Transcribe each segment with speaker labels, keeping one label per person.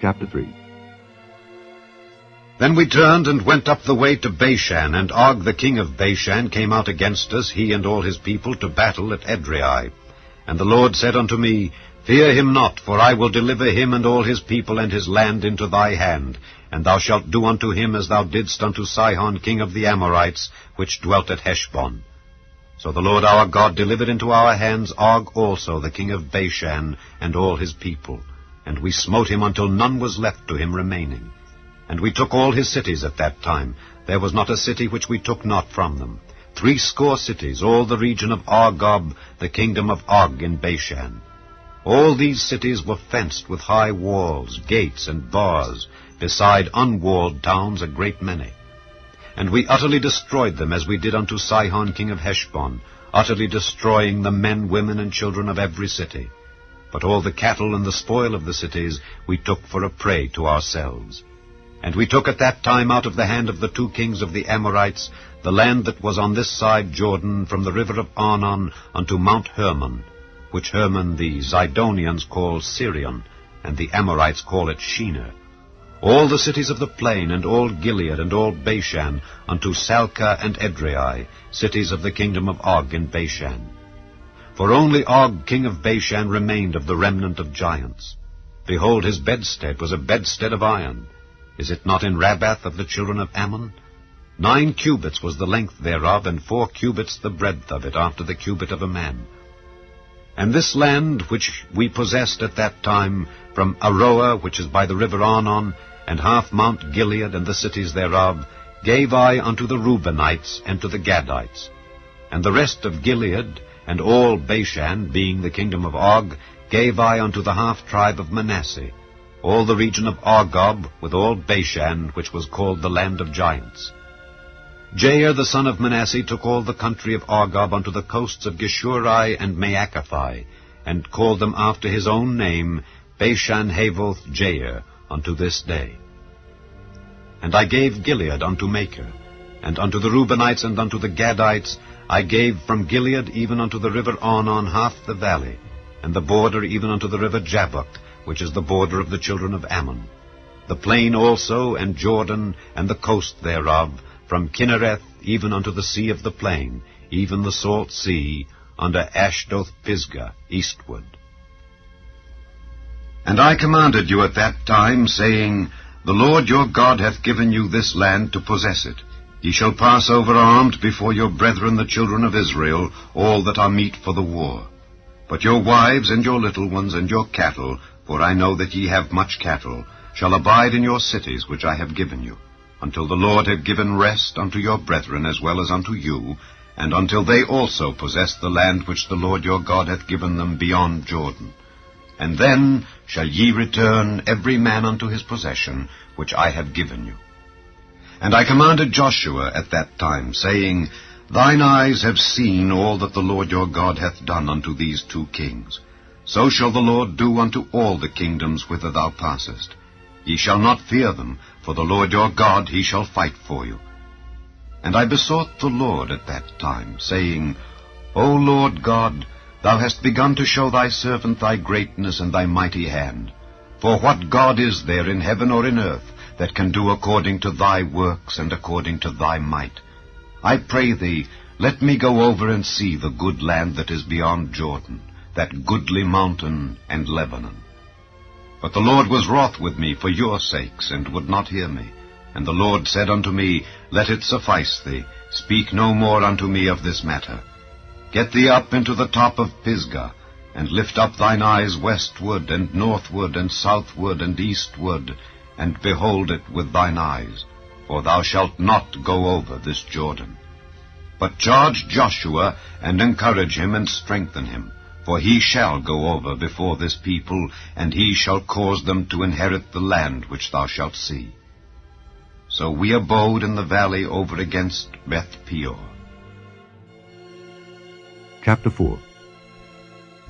Speaker 1: Chapter 3.
Speaker 2: Then we turned and went up the way to Bashan, and Og the king of Bashan came out against us, he and all his people, to battle at Edrei. And the Lord said unto me, Fear him not, for I will deliver him and all his people and his land into thy hand, and thou shalt do unto him as thou didst unto Sihon king of the Amorites, which dwelt at Heshbon. So the Lord our God delivered into our hands Og also the king of Bashan and all his people, and we smote him until none was left to him remaining. And we took all his cities at that time. There was not a city which we took not from them. 80 cities, all the region of Argob, the kingdom of Og in Bashan. All these cities were fenced with high walls, gates, and bars, beside unwalled towns a great many. And we utterly destroyed them, as we did unto Sihon king of Heshbon, utterly destroying the men, women, and children of every city. But all the cattle and the spoil of the cities we took for a prey to ourselves. And we took at that time out of the hand of the 2 kings of the Amorites the land that was on this side Jordan, from the river of Arnon unto Mount Hermon, which Hermon the Zidonians call Sirion, and the Amorites call it Shinar. All the cities of the plain, and all Gilead, and all Bashan, unto Salcah and Edrei, cities of the kingdom of Og in Bashan. For only Og king of Bashan remained of the remnant of giants. Behold, his bedstead was a bedstead of iron. Is it not in Rabbath of the children of Ammon? 9 cubits was the length thereof, and 4 cubits the breadth of it, after the cubit of a man. And this land which we possessed at that time, from Aroah, which is by the river Arnon, and half Mount Gilead and the cities thereof, gave I unto the Reubenites and to the Gadites. And the rest of Gilead, and all Bashan, being the kingdom of Og, gave I unto the half-tribe of Manasseh, all the region of Argob, with all Bashan, which was called the land of giants. Jair the son of Manasseh took all the country of Argob unto the coasts of Geshuri and Maacathai, and called them after his own name, Bashan Havoth Jair, unto this day. And I gave Gilead unto Machir, and unto the Reubenites and unto the Gadites I gave from Gilead even unto the river Arnon half the valley, and the border even unto the river Jabbok, which is the border of the children of Ammon, the plain also, and Jordan, and the coast thereof, from Kinnereth even unto the sea of the plain, even the salt sea, under Ashdoth Pisgah, eastward. And I commanded you at that time, saying, The Lord your God hath given you this land to possess it. Ye shall pass over armed before your brethren the children of Israel, all that are meet for the war. But your wives and your little ones and your cattle, for I know that ye have much cattle, shall abide in your cities which I have given you, until the Lord have given rest unto your brethren as well as unto you, and until they also possess the land which the Lord your God hath given them beyond Jordan. And then shall ye return every man unto his possession, which I have given you. And I commanded Joshua at that time, saying, Thine eyes have seen all that the Lord your God hath done unto these 2 kings. So shall the Lord do unto all the kingdoms whither thou passest. Ye shall not fear them, for the Lord your God he shall fight for you. And I besought the Lord at that time, saying, O Lord God, thou hast begun to show thy servant thy greatness and thy mighty hand. For what God is there in heaven or in earth that can do according to thy works and according to thy might? I pray thee, let me go over and see the good land that is beyond Jordan, that goodly mountain and Lebanon. But the Lord was wroth with me for your sakes, and would not hear me. And the Lord said unto me, Let it suffice thee, speak no more unto me of this matter. Get thee up into the top of Pisgah, and lift up thine eyes westward, and northward, and southward, and eastward, and behold it with thine eyes, for thou shalt not go over this Jordan. But charge Joshua, and encourage him, and strengthen him, for he shall go over before this people, and he shall cause them to inherit the land which thou shalt see. So we abode in the valley over against Beth Peor.
Speaker 1: Chapter 4.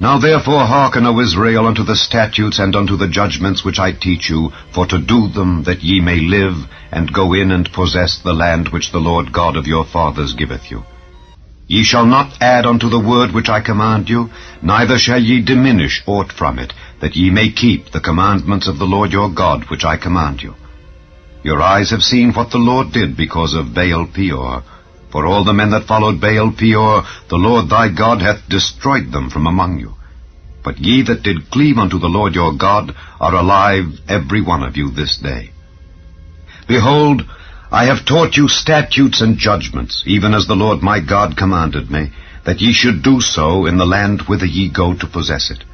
Speaker 2: Now therefore hearken, O Israel, unto the statutes and unto the judgments which I teach you, for to do them, that ye may live, and go in and possess the land which the Lord God of your fathers giveth you. Ye shall not add unto the word which I command you, neither shall ye diminish aught from it, that ye may keep the commandments of the Lord your God which I command you. Your eyes have seen what the Lord did because of Baal-peor. For all the men that followed Baal-peor, the Lord thy God hath destroyed them from among you. But ye that did cleave unto the Lord your God are alive, every one of you, this day. Behold, I have taught you statutes and judgments, even as the Lord my God commanded me, that ye should do so in the land whither ye go to possess it.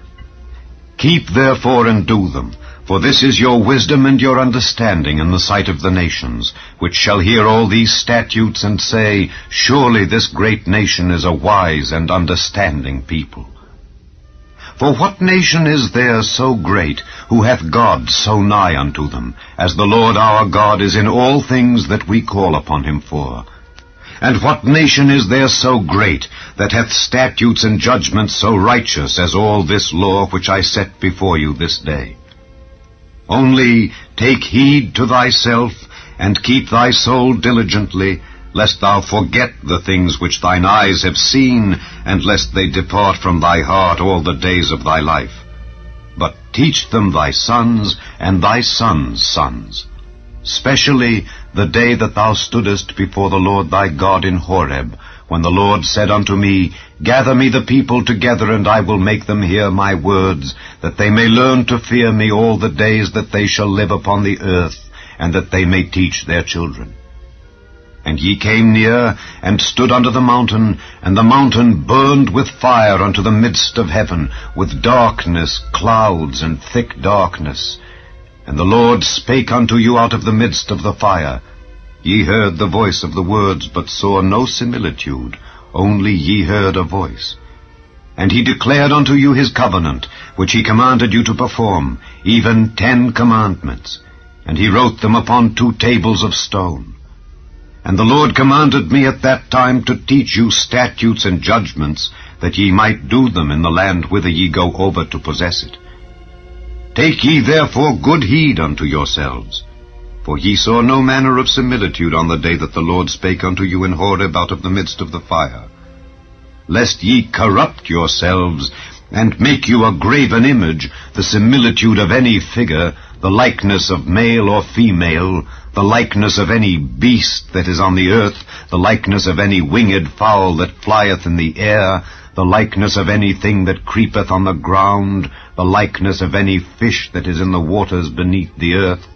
Speaker 2: Keep therefore and do them, for this is your wisdom and your understanding in the sight of the nations, which shall hear all these statutes and say, Surely this great nation is a wise and understanding people. For what nation is there so great, who hath God so nigh unto them, as the Lord our God is in all things that we call upon him for? And what nation is there so great, that hath statutes and judgments so righteous as all this law which I set before you this day? Only take heed to thyself, and keep thy soul diligently, lest thou forget the things which thine eyes have seen, and lest they depart from thy heart all the days of thy life. But teach them thy sons, and thy sons' sons, specially the day that thou stoodest before the Lord thy God in Horeb, when the Lord said unto me, Gather me the people together, and I will make them hear my words, that they may learn to fear me all the days that they shall live upon the earth, and that they may teach their children. And ye came near, and stood under the mountain, and the mountain burned with fire unto the midst of heaven, with darkness, clouds, and thick darkness. And the Lord spake unto you out of the midst of the fire. Ye heard the voice of the words, but saw no similitude, only ye heard a voice. And he declared unto you his covenant, which he commanded you to perform, even 10 commandments. And he wrote them upon 2 tables of stone. And the Lord commanded me at that time to teach you statutes and judgments, that ye might do them in the land whither ye go over to possess it. Take ye therefore good heed unto yourselves, for ye saw no manner of similitude on the day that the Lord spake unto you in Horeb out of the midst of the fire, lest ye corrupt yourselves, and make you a graven image, the similitude of any figure, the likeness of male or female, the likeness of any beast that is on the earth, the likeness of any winged fowl that flieth in the air, the likeness of anything that creepeth on the ground, the likeness of any fish that is in the waters beneath the earth.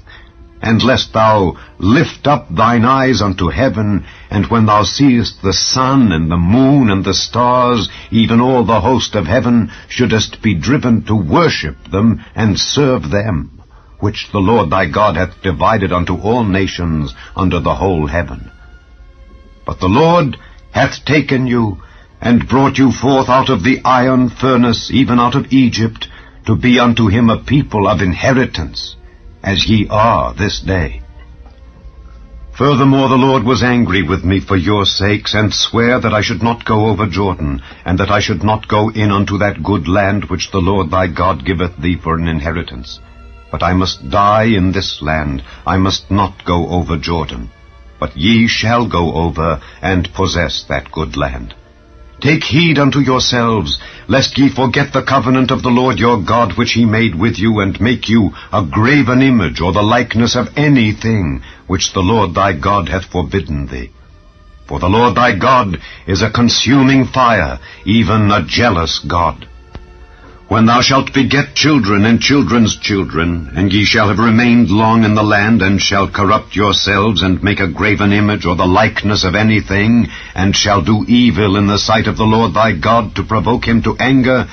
Speaker 2: And lest thou lift up thine eyes unto heaven, and when thou seest the sun and the moon and the stars, even all the host of heaven, shouldest be driven to worship them and serve them, which the Lord thy God hath divided unto all nations under the whole heaven. But the Lord hath taken you, and brought you forth out of the iron furnace, even out of Egypt, to be unto him a people of inheritance, as ye are this day. Furthermore, the Lord was angry with me for your sakes, and sware that I should not go over Jordan, and that I should not go in unto that good land which the Lord thy God giveth thee for an inheritance. But I must die in this land, I must not go over Jordan. But ye shall go over, and possess that good land. Take heed unto yourselves, lest ye forget the covenant of the Lord your God which he made with you, and make you a graven image, or the likeness of anything which the Lord thy God hath forbidden thee. For the Lord thy God is a consuming fire, even a jealous God. When thou shalt beget children and children's children, and ye shall have remained long in the land, and shall corrupt yourselves, and make a graven image, or the likeness of anything, and shall do evil in the sight of the Lord thy God, to provoke him to anger,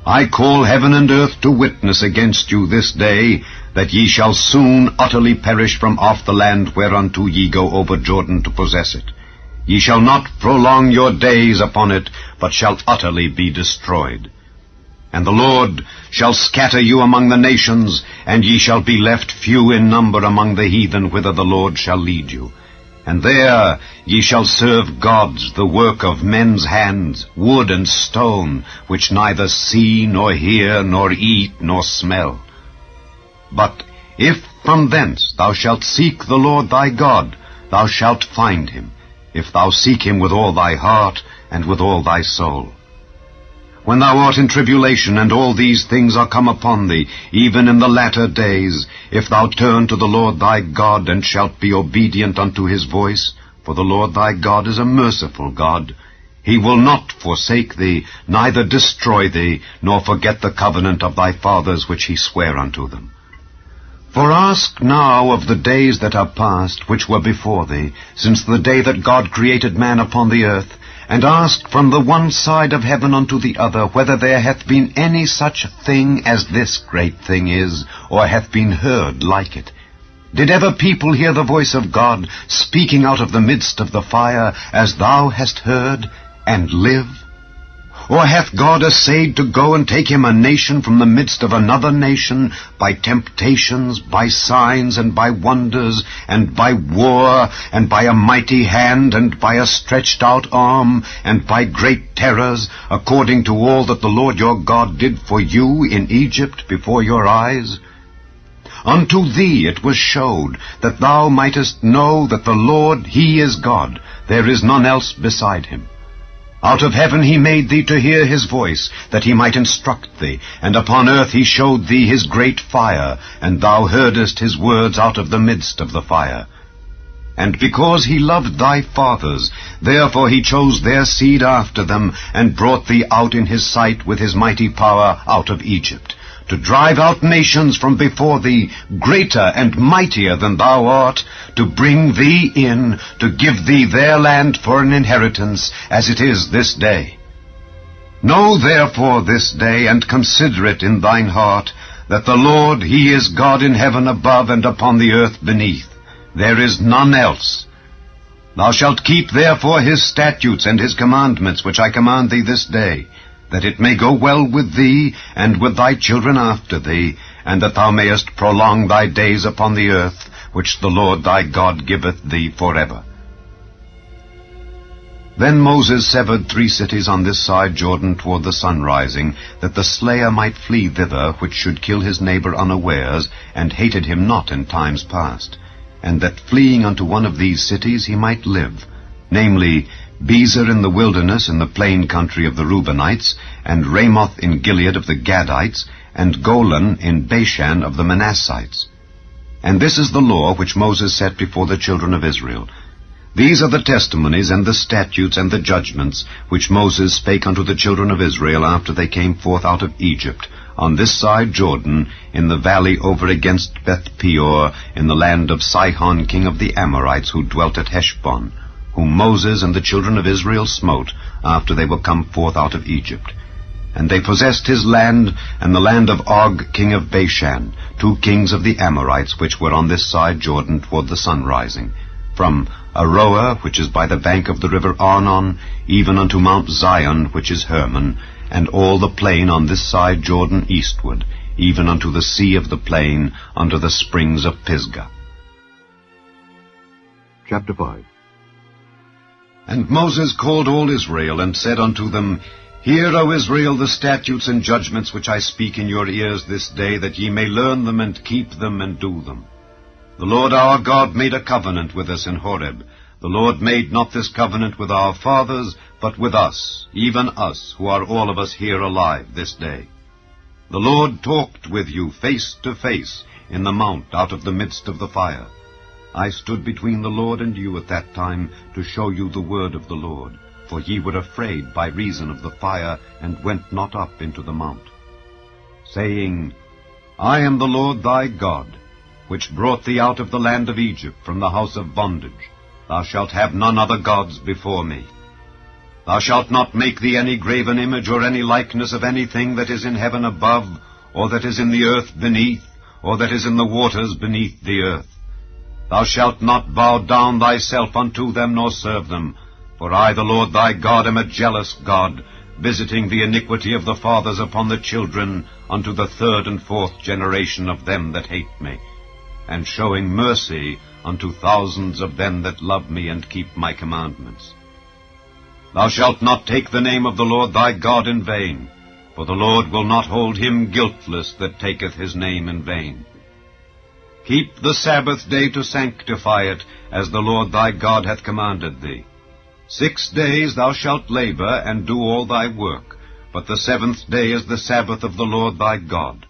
Speaker 2: I call heaven and earth to witness against you this day, that ye shall soon utterly perish from off the land whereunto ye go over Jordan to possess it. Ye shall not prolong your days upon it, but shall utterly be destroyed. And the Lord shall scatter you among the nations, and ye shall be left few in number among the heathen whither the Lord shall lead you. And there ye shall serve gods, the work of men's hands, wood and stone, which neither see, nor hear, nor eat, nor smell. But if from thence thou shalt seek the Lord thy God, thou shalt find him, if thou seek him with all thy heart, and with all thy soul. When thou art in tribulation, and all these things are come upon thee, even in the latter days, if thou turn to the Lord thy God, and shalt be obedient unto his voice, for the Lord thy God is a merciful God, he will not forsake thee, neither destroy thee, nor forget the covenant of thy fathers which he sware unto them. For ask now of the days that are past, which were before thee, since the day that God created man upon the earth, and ask from the one side of heaven unto the other, whether there hath been any such thing as this great thing is, or hath been heard like it. Did ever people hear the voice of God, speaking out of the midst of the fire, as thou hast heard, and live? Or hath God essayed to go and take him a nation from the midst of another nation, by temptations, by signs, and by wonders, and by war, and by a mighty hand, and by a stretched out arm, and by great terrors, according to all that the Lord your God did for you in Egypt before your eyes? Unto thee it was showed, that thou mightest know that the Lord, he is God, there is none else beside him. Out of heaven he made thee to hear his voice, that he might instruct thee, and upon earth he showed thee his great fire, and thou heardest his words out of the midst of the fire. And because he loved thy fathers, therefore he chose their seed after them, and brought thee out in his sight with his mighty power out of Egypt, to drive out nations from before thee, greater and mightier than thou art, to bring thee in, to give thee their land for an inheritance, as it is this day. Know therefore this day, and consider it in thine heart, that the Lord, he is God in heaven above, and upon the earth beneath. There is none else. Thou shalt keep therefore his statutes and his commandments, which I command thee this day, that it may go well with thee, and with thy children after thee, and that thou mayest prolong thy days upon the earth, which the Lord thy God giveth thee forever. Then Moses severed 3 cities on this side Jordan toward the sunrising, that the slayer might flee thither, which should kill his neighbor unawares, and hated him not in times past, and that fleeing unto one of these cities he might live, namely, Bezer in the wilderness in the plain country of the Reubenites, and Ramoth in Gilead of the Gadites, and Golan in Bashan of the Manassites. And this is the law which Moses set before the children of Israel. These are the testimonies and the statutes and the judgments which Moses spake unto the children of Israel after they came forth out of Egypt, on this side Jordan, in the valley over against Beth-peor, in the land of Sihon king of the Amorites, who dwelt at Heshbon, whom Moses and the children of Israel smote after they were come forth out of Egypt. And they possessed his land, and the land of Og king of Bashan, 2 kings of the Amorites, which were on this side Jordan toward the sunrising, from Aroer, which is by the bank of the river Arnon, even unto Mount Zion, which is Hermon, and all the plain on this side Jordan eastward, even unto the sea of the plain, unto the springs of Pisgah.
Speaker 1: Chapter 5.
Speaker 2: And Moses called all Israel, and said unto them, Hear, O Israel, the statutes and judgments which I speak in your ears this day, that ye may learn them, and keep them, and do them. The Lord our God made a covenant with us in Horeb. The Lord made not this covenant with our fathers, but with us, even us, who are all of us here alive this day. The Lord talked with you face to face in the mount out of the midst of the fire. I stood between the Lord and you at that time to show you the word of the Lord, for ye were afraid by reason of the fire, and went not up into the mount, saying, I am the Lord thy God, which brought thee out of the land of Egypt from the house of bondage. Thou shalt have none other gods before me. Thou shalt not make thee any graven image or any likeness of anything that is in heaven above, or that is in the earth beneath, or that is in the waters beneath the earth. Thou shalt not bow down thyself unto them, nor serve them. For I, the Lord thy God, am a jealous God, visiting the iniquity of the fathers upon the children, unto the 3rd and 4th generation of them that hate me, and showing mercy unto thousands of them that love me and keep my commandments. Thou shalt not take the name of the Lord thy God in vain, for the Lord will not hold him guiltless that taketh his name in vain. Keep the Sabbath day to sanctify it, as the Lord thy God hath commanded thee. 6 days thou shalt labor, and do all thy work, but the 7th day is the Sabbath of the Lord thy God.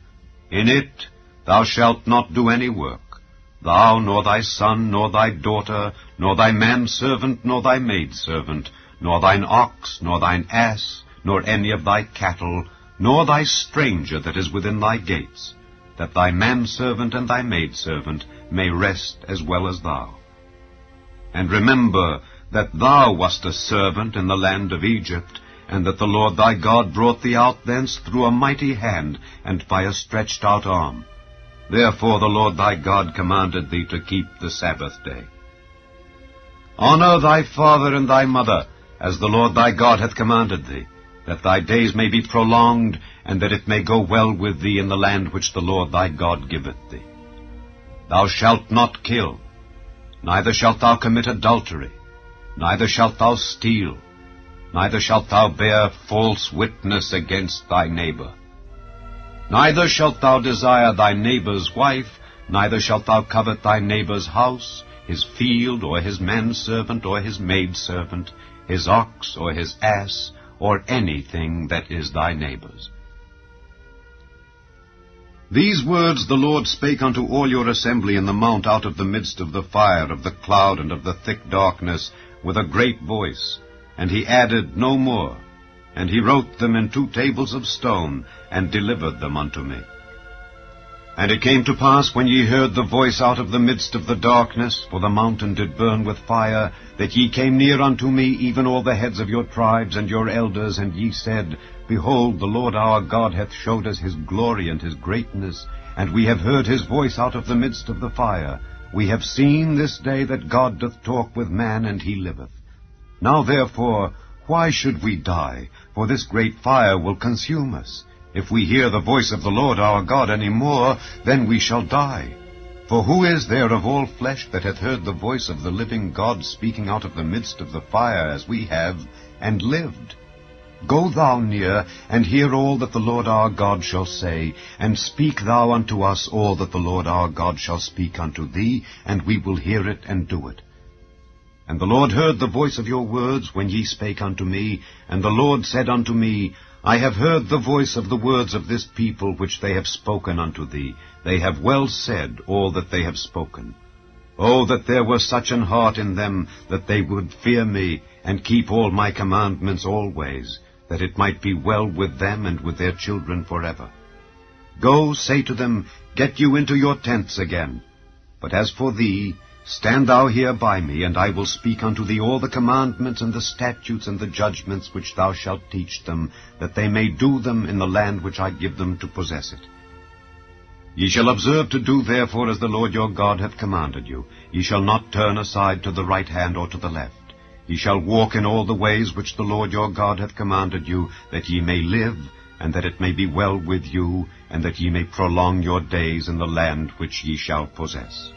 Speaker 2: In it thou shalt not do any work, thou, nor thy son, nor thy daughter, nor thy manservant, nor thy maidservant, nor thine ox, nor thine ass, nor any of thy cattle, nor thy stranger that is within thy gates, that thy manservant and thy maidservant may rest as well as thou. And remember that thou wast a servant in the land of Egypt, and that the Lord thy God brought thee out thence through a mighty hand, and by a stretched out arm. Therefore the Lord thy God commanded thee to keep the Sabbath day. Honor thy father and thy mother, as the Lord thy God hath commanded thee, that thy days may be prolonged, and that it may go well with thee in the land which the Lord thy God giveth thee. Thou shalt not kill, neither shalt thou commit adultery, neither shalt thou steal, neither shalt thou bear false witness against thy neighbor. Neither shalt thou desire thy neighbor's wife, neither shalt thou covet thy neighbor's house, his field, or his manservant, or his maidservant, his ox, or his ass, or anything that is thy neighbor's. These words the Lord spake unto all your assembly in the mount out of the midst of the fire, of the cloud, and of the thick darkness, with a great voice. And he added no more. And he wrote them in 2 tables of stone, and delivered them unto me. And it came to pass, when ye heard the voice out of the midst of the darkness, for the mountain did burn with fire, that ye came near unto me, even all the heads of your tribes and your elders, and ye said, Behold, the Lord our God hath showed us his glory and his greatness, and we have heard his voice out of the midst of the fire. We have seen this day that God doth talk with man, and he liveth. Now therefore, why should we die? For this great fire will consume us. If we hear the voice of the Lord our God any more, then we shall die. For who is there of all flesh that hath heard the voice of the living God speaking out of the midst of the fire, as we have, and lived? Go thou near, and hear all that the Lord our God shall say, and speak thou unto us all that the Lord our God shall speak unto thee, and we will hear it and do it. And the Lord heard the voice of your words when ye spake unto me, and the Lord said unto me, I have heard the voice of the words of this people which they have spoken unto thee. They have well said all that they have spoken. Oh, that there were such an heart in them, that they would fear me, and keep all my commandments always, that it might be well with them and with their children forever. Go, say to them, Get you into your tents again. But as for thee, stand thou here by me, and I will speak unto thee all the commandments and the statutes and the judgments which thou shalt teach them, that they may do them in the land which I give them to possess it. Ye shall observe to do therefore as the Lord your God hath commanded you. Ye shall not turn aside to the right hand or to the left. Ye shall walk in all the ways which the Lord your God hath commanded you, that ye may live, and that it may be well with you, and that ye may prolong your days in the land which ye shall possess.